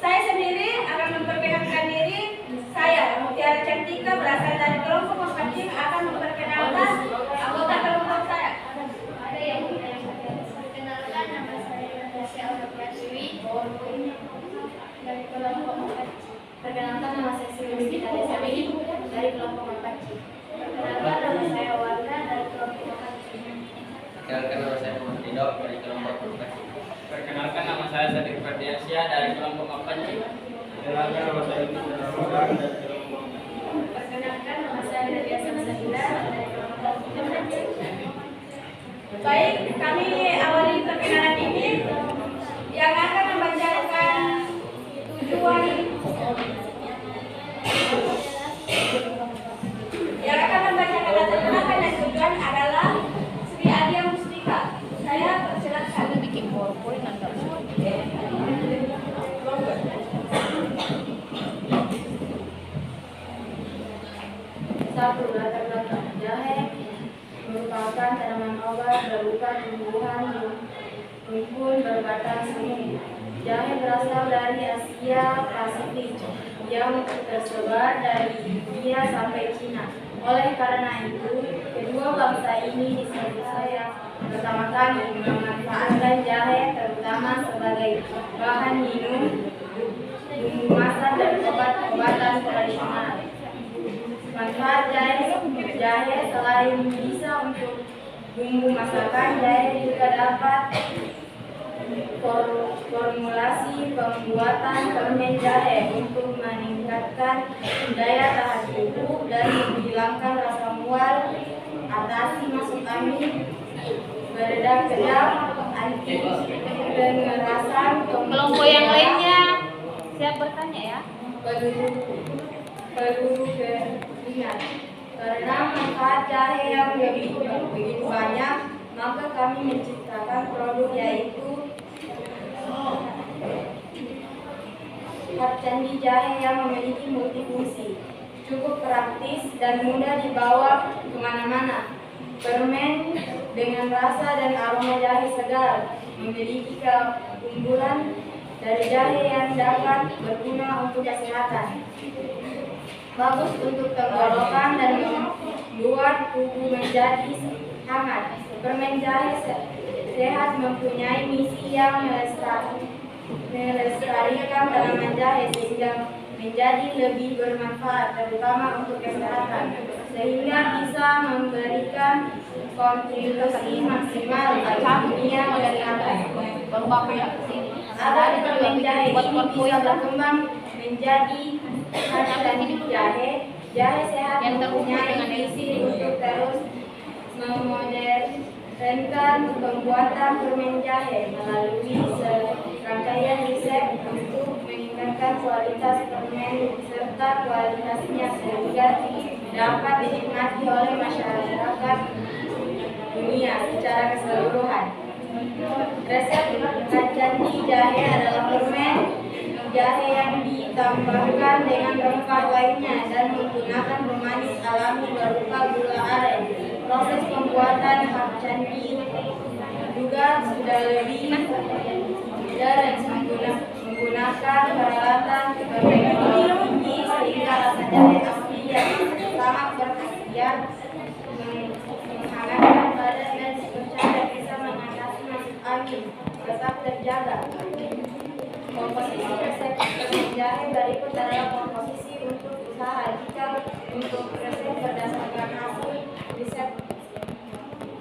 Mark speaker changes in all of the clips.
Speaker 1: Saya sendiri akan memperkenalkan diri. Saya, Mutiara Cantika, berasal dari kelompok Mapancing, akan memperkenalkan anggota kelompok saya.
Speaker 2: Ada yang perkenalkan, nama saya Natasha Alfiatwi dari kelompok Mapancing. Perkenalkan, nama saya Sri Desa dari kelompok Mapancing. Perkenalkan, nama saya Warna dari kelompok Mapancing.
Speaker 3: Perkenalkan, nama saya Muhammad Ridho dari kelompok Mapancing.
Speaker 4: Perkenalkan, nama saya Sadik Ferdiansyah dari kelompok Mapancing.
Speaker 3: Perkenalkan, nama saya Ibnu Ramadan dari kelompok Mapancing.
Speaker 2: Perkenalkan, nama saya Nadia Samsahila dari kelompok Mapancing.
Speaker 1: Baik, kami awali perkenalan ini yang akan membacakan tujuan dan tujuan adalah Sri Adia Mustika. Saya persilakan.
Speaker 5: Bikin PowerPoint anda.
Speaker 2: Satu, latar belakang. Jahe merupakan tanaman obat berupa tumbuhan rumpun berbatang semu. Jahe berasal dari Asia Pasifik yang tersebar dari India sampai Cina. Oleh karena itu, kedua bangsa ini disebut saya pertama kali memanfaatkan jahe terutama sebagai bahan minum, bumbu masak dan obat-obatan tradisional. Manfaat jahe selain bisa untuk bumbu masakan, jahe juga dapat formulasi pembuatan permen jahe untuk meningkatkan daya tahan tubuh dan menghilangkan rasa mual, atasi masuk angin, beredar kejang, anti pengerasan,
Speaker 5: Kelompok yang lainnya siap bertanya ya.
Speaker 2: perlu keingat. Karena manfaat jahe yang begitu banyak, maka kami menciptakan produk yaitu hap candi jahe yang memiliki multifungsi, cukup praktis dan mudah dibawa kemana-mana. Permen dengan rasa dan aroma jahe segar, memiliki keunggulan dari jahe yang dapat berguna untuk kesehatan. Bagus untuk tenggorokan dan membuat tubuh menjadi hangat. Permen jahe sehat mempunyai misi yang melestarikan tanaman jahe sehingga menjadi lebih bermanfaat, terutama untuk kesehatan, sehingga bisa memberikan kontribusi maksimal bagi dunia kesehatan. Agar permen jahe ini bisa berkembang menjadi hasil jahe sehat mempunyai misi untuk terus memodernkan pembuatan permen jahe melalui serangkaian riset untuk meningkatkan kualitas permen serta kualitasnya sehingga dapat dinikmati oleh masyarakat dunia secara keseluruhan. Resep candi jahe adalah permen jahe yang ditambahkan dengan rempah lainnya dan menggunakan pemanis alami berupa gula aren. Proses pembuatan hap candi juga sudah lebih modern menggunakan peralatan berteknologi tinggi sehingga rasa jahe asli yang sangat berkhasiat menghangatkan badan dan dipercaya bisa mengatasi masuk angin tetap terjaga. Komposisi resep permen jahe berikut adalah komposisi untuk usaha. Jika untuk resep berdasarkan hasil riset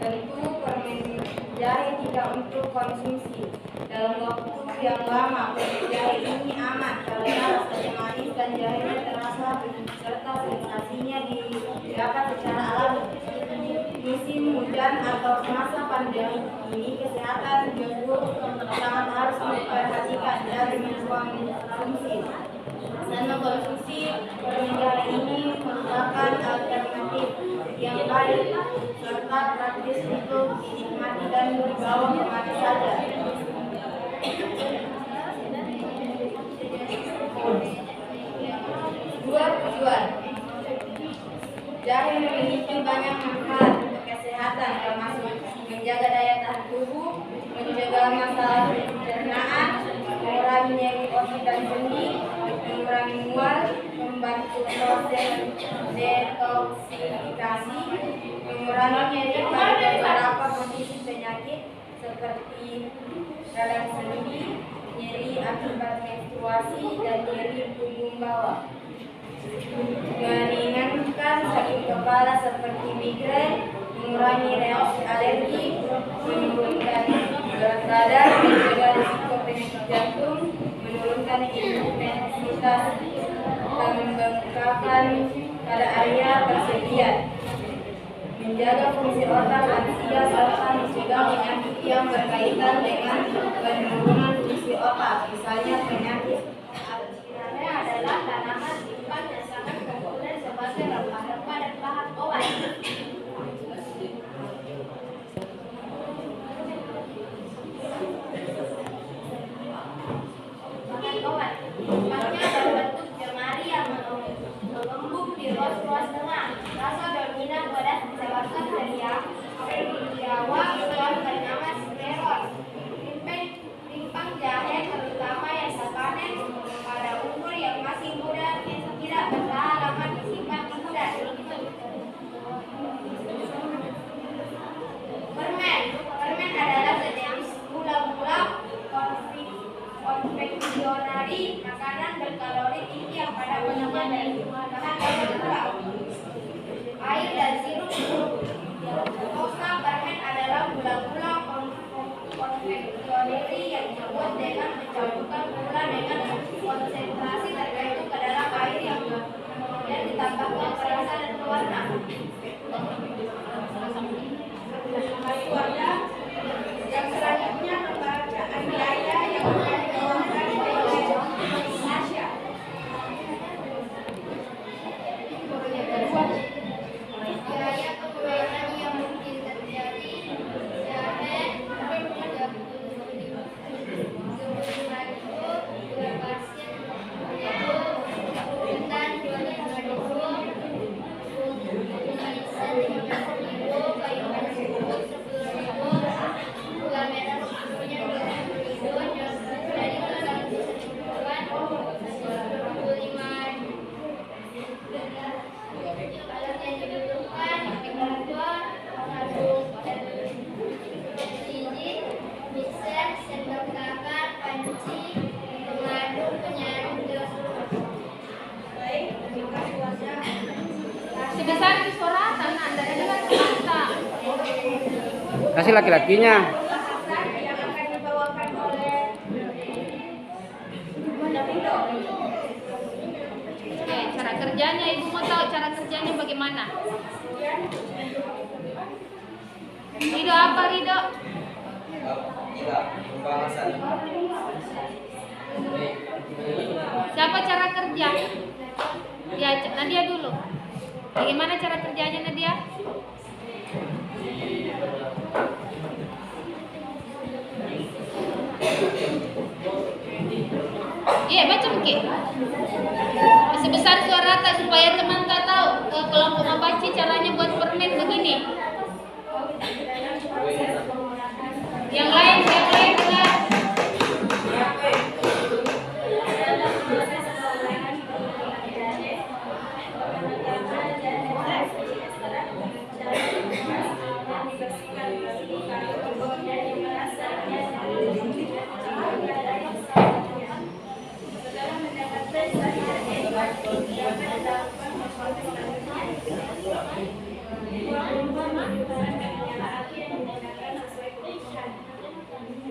Speaker 2: tentu permen jahe tidak untuk konsumsi dalam waktu yang lama. Permen jahe ini aman karena rasanya manis dan jahenya terasa serta sensasinya didapat secara alami. Musim hujan atau masa pandemi ini kesehatan justru sangat harus diperhatikan dari mengkonsumsi dan mengkonsumsi permen jahe ini merupakan alternatif yang baik serta praktis untuk dinikmati dan dibawa kemana saja. Dua tujuan. Jahe memiliki banyak manfaat untuk kesehatan termasuk menjaga daya tahan tubuh, mencegah masalah pencernaan, mengurangi mencegah nyeri otot dan sendi, mengurangi mual, membantu proses detoksifikasi, mengurangi nyeri pada beberapa kondisi penyakit seperti radang sendi, nyeri akibat menstruasi, dan nyeri punggung bawah. Meringankan sakit kepala seperti migrain, mengurangi reaksi alergi, menurunkan berat badan, mencegah risiko penyakit jantung, menurunkan intensitas pembengkakan pada area persendian, menjaga fungsi otak lansia serta mencegah penyakit yang berkaitan dengan penurunan fungsi otak, misalnya penyakit
Speaker 1: Alkirane adalah tanaman simpan yang sangat populer sebagai rempah-rempah dan bahan obat. Bahan obat, rempahnya berbentuk jemari yang mengembung di ruas-ruas tengah. Rasa dominan pedas disebabkan ceria, Jawa yang bernama semeron. Rimpang jahe terutama yang terpanen pada umur yang masih muda tidak bertahan lama disimpan di gudang. Permen adalah sejenis gula-gula konfeksionari, makanan berkalori tinggi yang pada umumnya dari bahan gula. Air dan sirup Mocha permen adalah gula-gula konfeksionari yang dibuat dengan mencampurkan gula dengan konsentrasi tertentu ke dalam air yang kemudian ditambahkan perasa dan pewarna. Yang selanjutnya pembacaan biaya yang akan dibawakan oleh Asya. Biaya pembayaran yang mungkin terjadi jahe 10.000.
Speaker 5: Sebesar itu suara tanah dari dengar kata.
Speaker 6: Kasih laki-lakinya.
Speaker 1: Yang akan dibawakan oleh Davido.
Speaker 5: Oke, cara kerjanya ibu mau tahu cara kerjanya bagaimana? Rido apa Rido? Siapa cara kerja? Ya, Nadia dulu. Bagaimana cara kerjanya Nadia? Iya, baca mungkin. Masih besar suara tak supaya teman tak tahu kelompok membaca caranya buat permen begini. Yang lain enggak.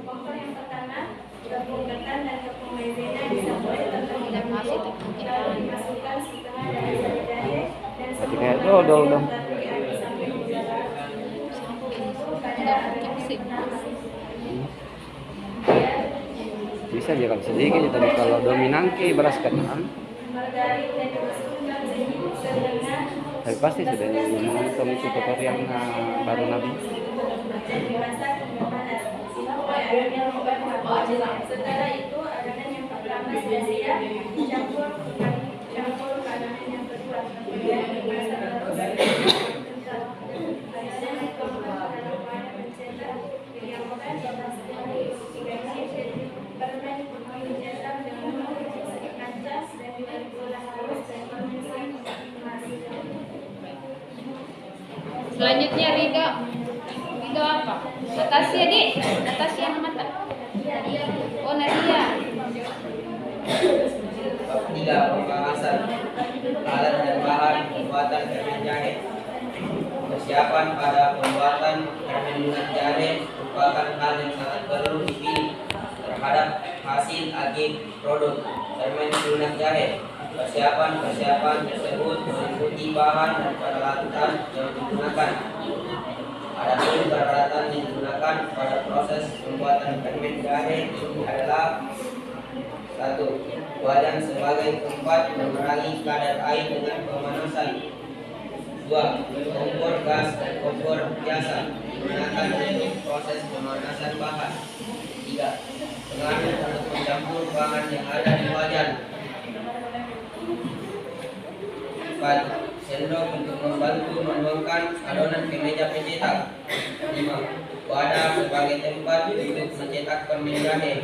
Speaker 1: Faktor yang pertama, tepung ketan dan tepung maizena dicampur dimasukkan setengah dari sari jahe dan
Speaker 6: Kayak dodol dong. Bisa aja kalau sedikit, tapi kalau dominan ke beras ketan,
Speaker 1: margarin dan dimasukkan setengah
Speaker 6: tapi pasti sudah menonton itu tutorial baru Nabi.
Speaker 1: dan dimasak hingga panas sampai adonan membentuk. Setelah itu adonan yang pertama sudah siap, campur ke adonan yang kedua, kemudian dimasak terus kental. Adonan yang keempat adalah wadah mencetak, didiamkan di atas 3 menit. Permen dicetak
Speaker 5: Selanjutnya Rido. Rido apa? Natasha, Dik. Natasha nama tak? Oh, Nadia.
Speaker 3: Bab 3 pembahasan alat dan bahan pembuatan permen jahe. Persiapan pada pembuatan permen lunak jahe merupakan hal yang sangat perlu dipilih terhadap hasil akhir produk permen lunak jahe. Persiapan tersebut meliputi bahan dan peralatan yang digunakan. Adapun peralatan yang digunakan pada proses pembuatan permen jahe adalah: 1. Wajan sebagai tempat memerangi kadar air dengan pemanasan. 2. Kompor gas dan kompor biasa digunakan untuk proses pemanasan bahan. 3. Pengaduk untuk mencampur bahan yang ada di wajan. 4. Sendok untuk membantu menuangkan adonan ke meja pencetak. 5. Wadah sebagai tempat untuk mencetak permen jahe.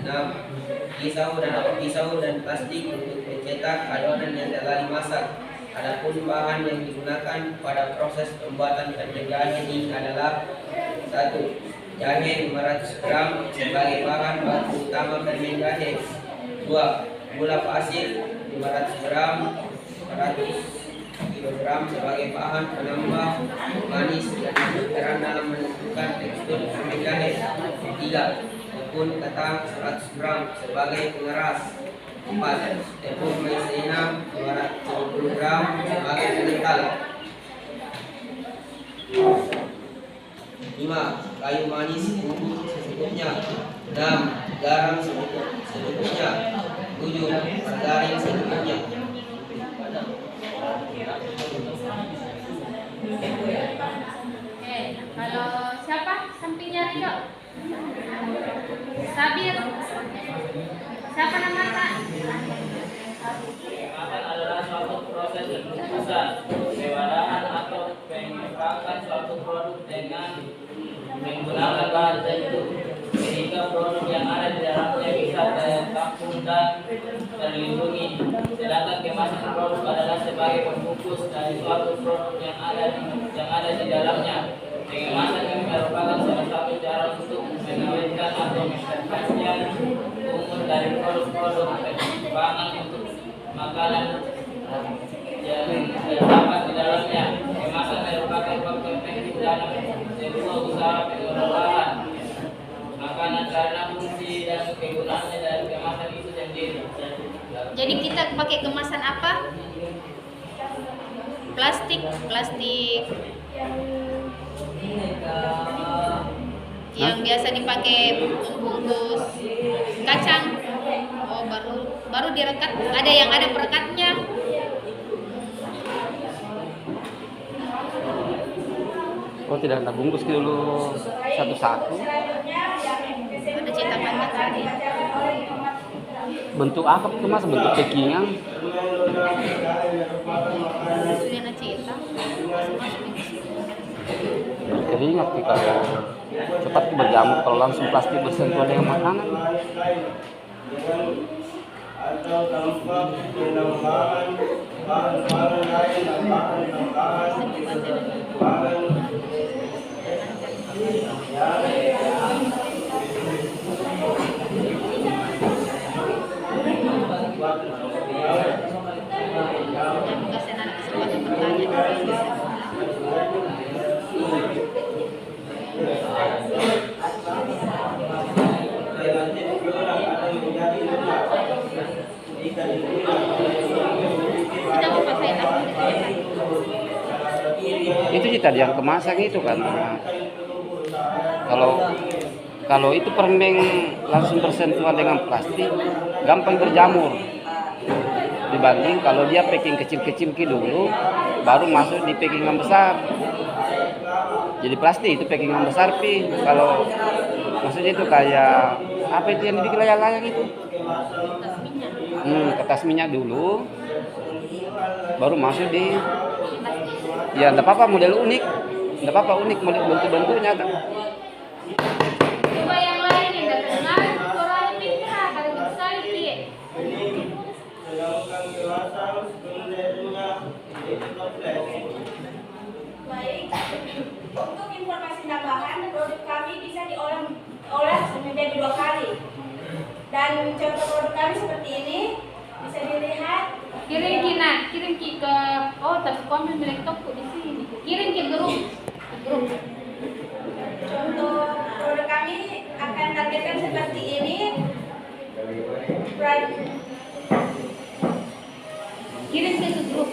Speaker 3: 6. Pisau dan plastik untuk mencetak adonan yang telah dimasak. Adapun bahan yang digunakan pada proses pembuatan permen jahe ini adalah: 1. Jahe 500 gram sebagai bahan baku utama permen jahe. 2. Gula pasir 500 gram 100 kg sebagai bahan penambah manis dan peran dalam menentukan tekstur permen jahe. 3. Tepung ketan 100 gram sebagai pengeras. 4. Tepung maizena 270 gram sebagai pengental. 5. Kayu manis bubuk secukupnya. 6. Garam secukupnya. 7. Margarin secukupnya.
Speaker 5: Kalau siapa sampingnya Rido? Sabir. Siapa nama Kak?
Speaker 4: Pengemasan adalah suatu proses yang besar, pewadahan atau pengepakan suatu produk dengan menggunakan bahan tertentu, sehingga produk yang ada di dalamnya bisa tertampung dan terlindungi. Sedangkan kemasan produk adalah sebagai pembungkus dari suatu produk yang ada di dalamnya. Pengemasan ini merupakan salah satu cara untuk mengawetkan atau menstabilkan umur dari produk-produk pangan untuk makanan yang terdapat di dalamnya. Kemasan merupakan faktor penting dalam sebuah usaha pengelolaan makanan karena fungsi dan kegunaannya dari kemasan itu sendiri.
Speaker 5: Jadi kita pakai kemasan apa? Plastik yang biasa dipakai bungkus kacang. Oh, baru direkat. Ada yang ada perekatnya.
Speaker 6: Oh, tidak ada bungkus dulu satu-satu.
Speaker 5: Ada cetakannya tadi.
Speaker 6: Bentuk apa tuh Mas? Bentuk packingan?
Speaker 5: Sudah cetak.
Speaker 6: Jadi ingat nih, kalau cepat berjamur kalau langsung plastik bersentuhan dengan makanan.
Speaker 3: Atau tanpa penambahan bahan-bahan lain dan bahan-bahan
Speaker 6: Itu sih tadi yang kemasan itu kan. Kalau itu permen langsung bersentuhan dengan plastik, gampang berjamur. Dibanding kalau dia packing kecil-kecil dulu, baru masuk di packingan besar. Jadi plastik itu packingan besar pi. Kalau maksudnya itu kayak apa itu yang dibikin layang-layang itu? Kertas minyak dulu, baru masuk di. Ya, enggak apa-apa model unik, enggak apa-apa unik model bentuk-bentuknya.
Speaker 5: Coba yang lain yang enggak dengar suaranya pintar, kalau bisa lihat.
Speaker 3: Baik.
Speaker 2: Dan contoh produk kami seperti ini, bisa dilihat.
Speaker 5: Kirim ki ke tapi komen milik toko di sini. Kirim ke grup.
Speaker 2: Contoh produk kami akan targetkan seperti ini.
Speaker 5: Kirim ke grup.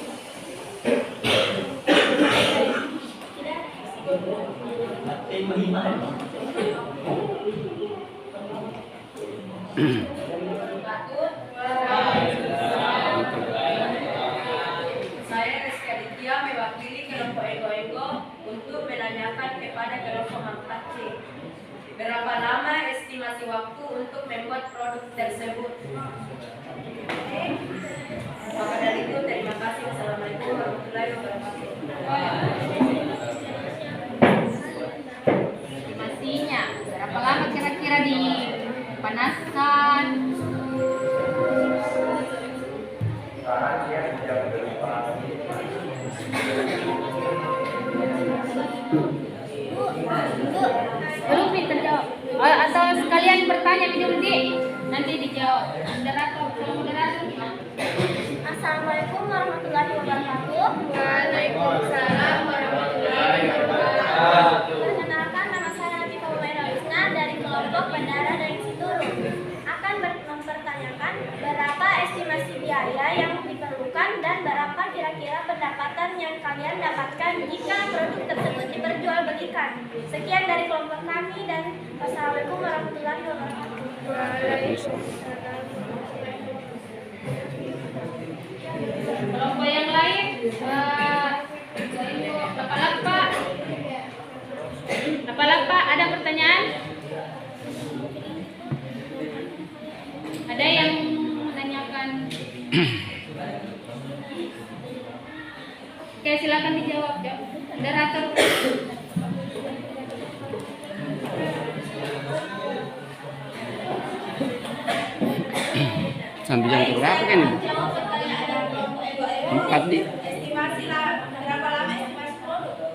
Speaker 2: Saya Rizky Aditya mewakili kelompok Ego untuk menanyakan kepada kelompok 4C. Berapa lama estimasi waktu untuk membuat produk tersebut? Maka dari itu, terima kasih. Wassalamualaikum warahmatullahi wabarakatuh.
Speaker 5: Estimasinya berapa lama kira-kira dipanaskan? Belum terjawab. Atau sekalian bertanya video nanti dijawab. Moderator.
Speaker 1: Assalamualaikum warahmatullahi wabarakatuh.
Speaker 5: Waalaikumsalam warahmatullahi wabarakatuh.
Speaker 1: Perkenalkan, nama saya Nabi Fawaira Wisna dari kelompok Bandara dari Situru. Akan mempertanyakan berapa estimasi biaya yang diperlukan dan berapa kira-kira pendapatan yang kalian dapatkan jika produk tersebut diperjualbelikan. Sekian dari kelompok kami dan wassalamualaikum warahmatullahi wabarakatuh.
Speaker 5: Kelompok yang lain, Lapa-lapa, ada pertanyaan? Ada yang menanyakan? Oke, silakan dijawab ya. Moderator.
Speaker 6: Sampai jam berapa kan ini?
Speaker 2: Jawab pertanyaan dari kelompok Ego.
Speaker 6: 4 di
Speaker 2: Estimasi berapa lama estimasi produk?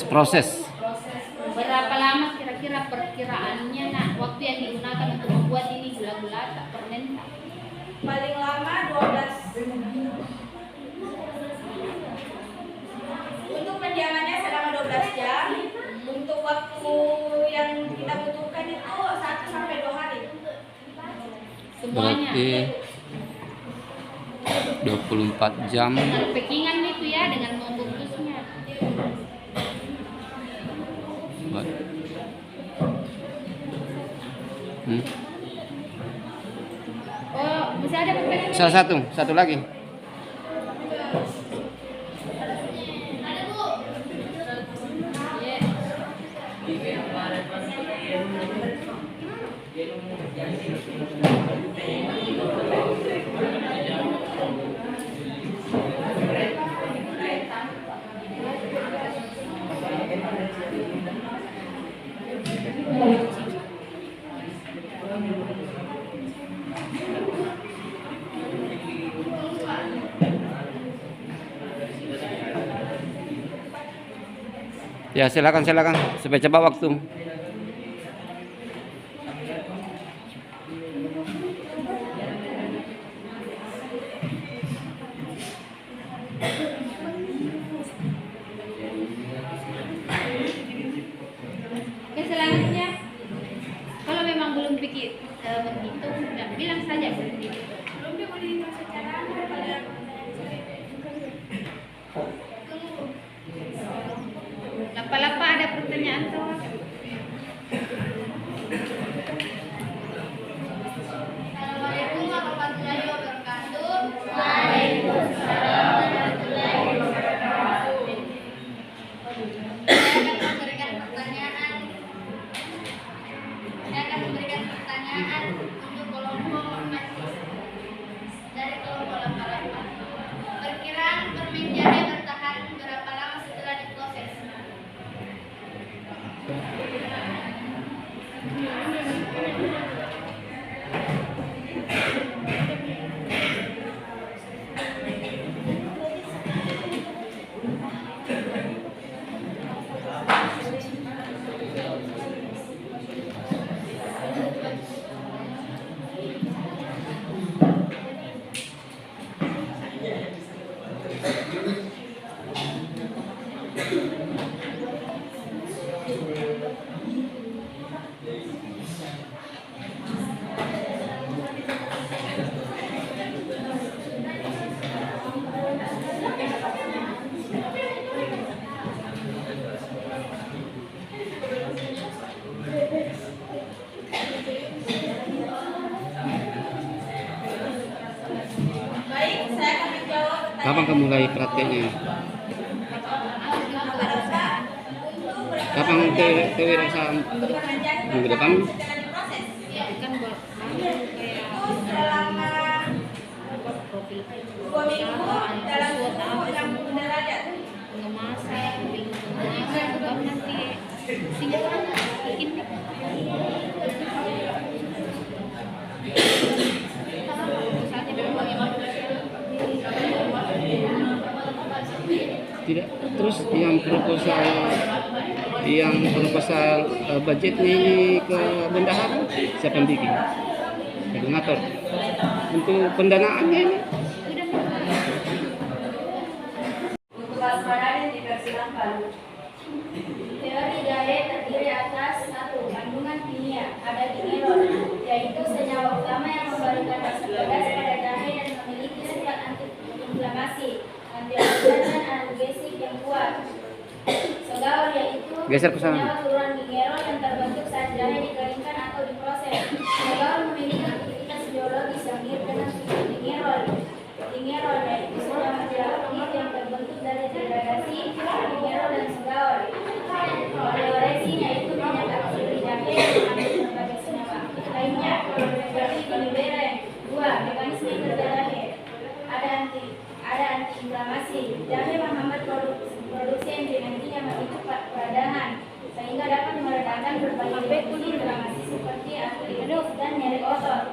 Speaker 6: proses.
Speaker 5: Berapa lama kira-kira perkiraannya waktu yang digunakan untuk membuat ini gula-gula tak permen?
Speaker 2: Paling lama 12. Untuk pendiamannya selama 12 jam. Untuk waktu yang kita butuhkan itu 1 sampai 2 hari.
Speaker 5: Semuanya.
Speaker 6: Berarti 24 jam.
Speaker 5: Dengan packingan itu ya, dengan membungkusnya. Oh, masih ada pertanyaan?
Speaker 6: Salah satu lagi.
Speaker 5: Ada Bu. Iya.
Speaker 6: Ya, silakan supaya cepat waktu.
Speaker 5: Oke, selanjutnya kalau memang belum pikir berhitung, bilang saja begitu.
Speaker 1: Belum dihitung secara pada
Speaker 5: Lapa-lapa ada pertanyaan tuh?
Speaker 1: Assalamualaikum warahmatullahi wabarakatuh.
Speaker 5: Waalaikumsalam warahmatullahi wabarakatuh.
Speaker 1: Saya akan memberikan pertanyaan untuk kelompok dari kelompok lapa-lapa. Perkiraan permen jahe bertahan berapa lama setelah diproses?
Speaker 6: Kapan kamu mulai prakteknya? Kapan kewirausahaan minggu depan?
Speaker 5: Kan buat kayak profil ngemasak, baru nanti sinetron bikin deh.
Speaker 6: Tidak. Terus yang proposal budgetnya ini ke bendahara siapa yang bikin? Koordinator. Untuk pendanaannya ini
Speaker 2: Untuk waspadai dipersilahkan.
Speaker 1: Teori jahe terdiri atas satu kandungan kimia, ada gingerol, yaitu senyawa utama yang memberikan rasa pedas pada jahe dan memiliki sifat antiinflamasi, antioksidan dan analgesik yang kuat. Segaol yaitu
Speaker 6: Geser ke sana.
Speaker 1: senyawa turunan gingerol yang terbentuk saat jahe dikeringkan atau diproses. Segaol memiliki aktivitas biologis yang mirip dengan gingerol. Gingerol yaitu senyawa dialogik yang terbentuk dari degradasi gingerol dan segaol. Oleoresin yaitu minyak atsiri jahe yang mengandung berbagai senyawa aktif lainnya seperti giniberen. 2. Mekanisme kerja jahe. Ada antiinflamasi. Jahe menghambat produksi enzim yang memicu peradangan sehingga dapat meredakan berbagai inflamasi seperti artritis dan nyeri otot.